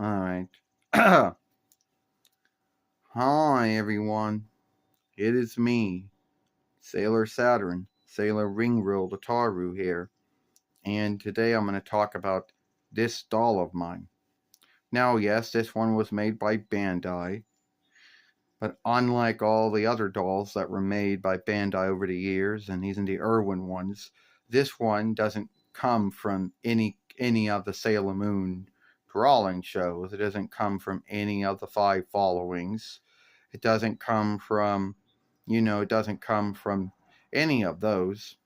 Alright. Hi, everyone. It is me, Sailor Saturn, Sailor Ringrill Lataru here. And today I'm going to talk about this doll of mine. Now, yes, this one was made by Bandai. But unlike all the other dolls that were made by Bandai over the years, and even the Irwin ones, this one doesn't come from any of the Sailor Moon drawing shows. It doesn't come from any of the five followings. It doesn't come from, it doesn't come from any of those.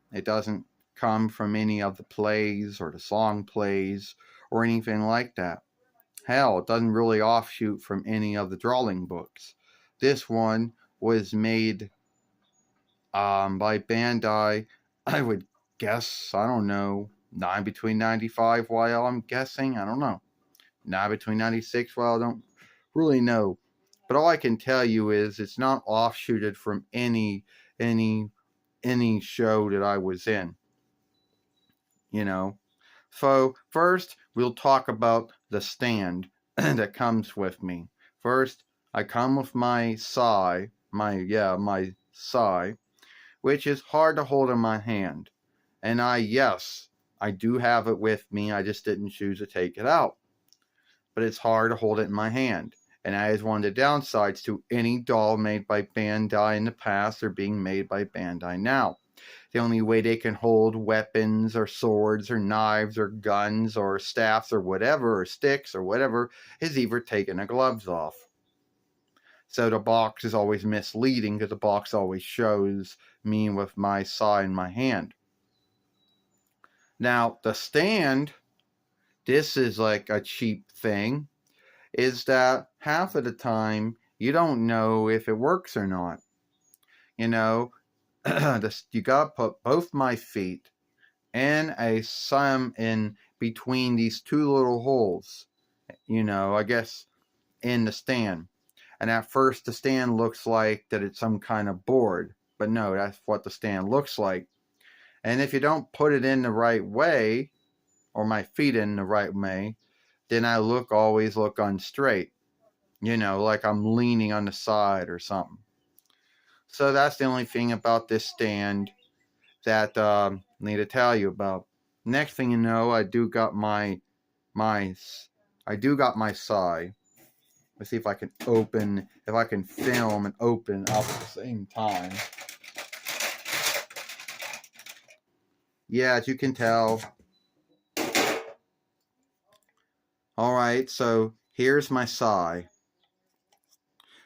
It doesn't come from any of the plays or the song plays or anything like that. Hell, it doesn't really offshoot from any of the drawing books. This one was made by Bandai, I would guess, I don't know, between 95 while I'm guessing, I don't know. Between 96 while I don't really know. But all I can tell you is it's not offshooted from any show that I was in. So first we'll talk about the stand that comes with me. First, I come with my sai, my sai, which is hard to hold in my hand. And I do have it with me. I just didn't choose to take it out. But it's hard to hold it in my hand. And that is one of the downsides to any doll made by Bandai in the past or being made by Bandai now. The only way they can hold weapons or swords or knives or guns or staffs or whatever, or sticks or whatever, is either taking the gloves off. So the box is always misleading because the box always shows me with my sai in my hand. Now, the stand, this is like a cheap thing, is that half of the time you don't know if it works or not. You gotta put both my feet in in between these two little holes, I guess in the stand. And at first the stand looks like that it's some kind of board, but no, that's what the stand looks like. And if you don't put it in the right way, or my feet in the right way, then I always look unstraight, like I'm leaning on the side or something. So that's the only thing about this stand that I need to tell you about. Next thing you know, I do got my sai. Let's see if I can film and open up at the same time. Yeah, as you can tell. Alright, so here's my sai.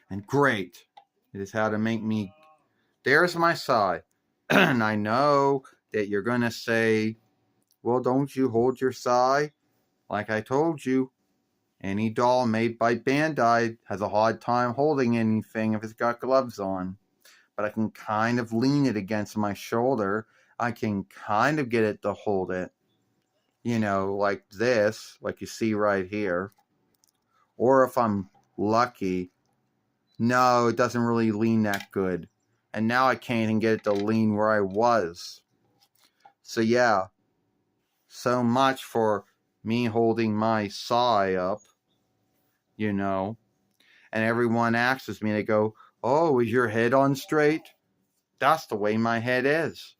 And great. It is how to make me. There's my sai. And I know that you're going to say, well, don't you hold your sai? Like I told you, any doll made by Bandai has a hard time holding anything if it's got gloves on. But I can kind of lean it against my shoulder. I can kind of get it to hold it. Like this, like you see right here. Or if I'm lucky, no, it doesn't really lean that good. And now I can't even get it to lean where I was. So yeah, so much for me holding my sai up, And everyone asks me, they go, oh, is your head on straight? That's the way my head is.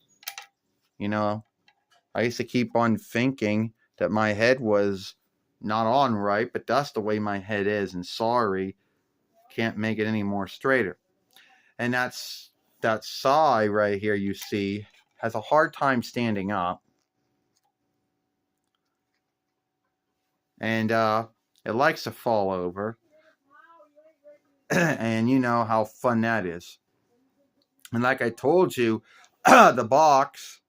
I used to keep on thinking that my head was not on right, but that's the way my head is, and sorry, can't make it any more straighter. And that sai right here you see has a hard time standing up. And it likes to fall over. And you know how fun that is. And like I told you, the box,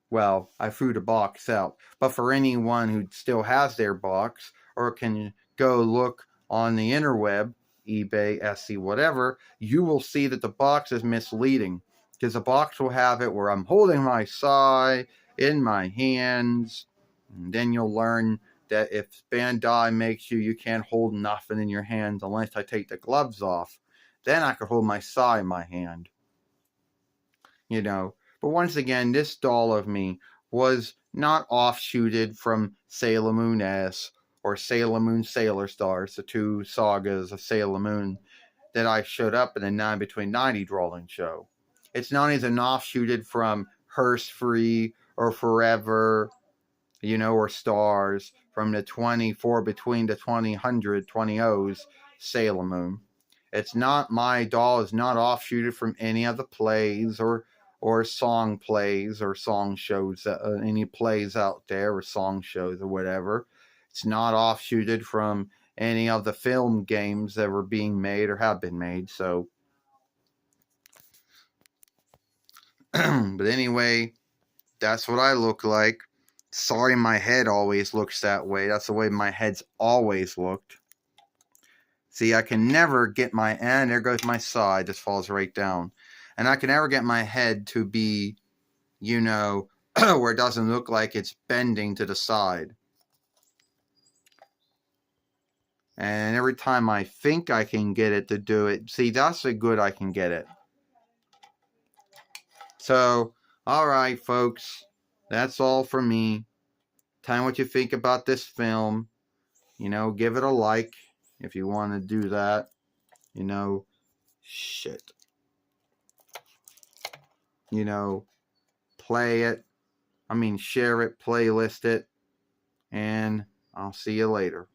well, I threw the box out. But for anyone who still has their box or can go look on the interweb, eBay, Etsy, whatever, you will see that the box is misleading. Because the box will have it where I'm holding my sai in my hands. And then you'll learn that if Bandai makes you can't hold nothing in your hands unless I take the gloves off, then I could hold my sai in my hand. But once again, this doll of me was not offshooted from Sailor Moon S or Sailor Moon, Sailor Stars, the two sagas of Sailor Moon that I showed up in the 9 Between 90 drawing show. It's not even offshooted from Hearst Free or Forever, or Stars from the 24 Between the 2000 20's Sailor Moon. It's not, my doll is not offshooted from any of the plays or song plays or song shows, any plays out there or song shows or whatever. It's not offshooted from any of the film games that were being made or have been made. So, but anyway, that's what I look like. Sorry, my head always looks that way. That's the way my head's always looked. See, I can never get my, and there goes my saw, it just falls right down. And I can never get my head to be, where it doesn't look like it's bending to the side. And every time I think I can get it to do it, see, that's the good I can get it. So, alright, folks, that's all for me. Tell me what you think about this film. Give it a like if you want to do that. Shit. Play it. Share it, playlist it, and I'll see you later.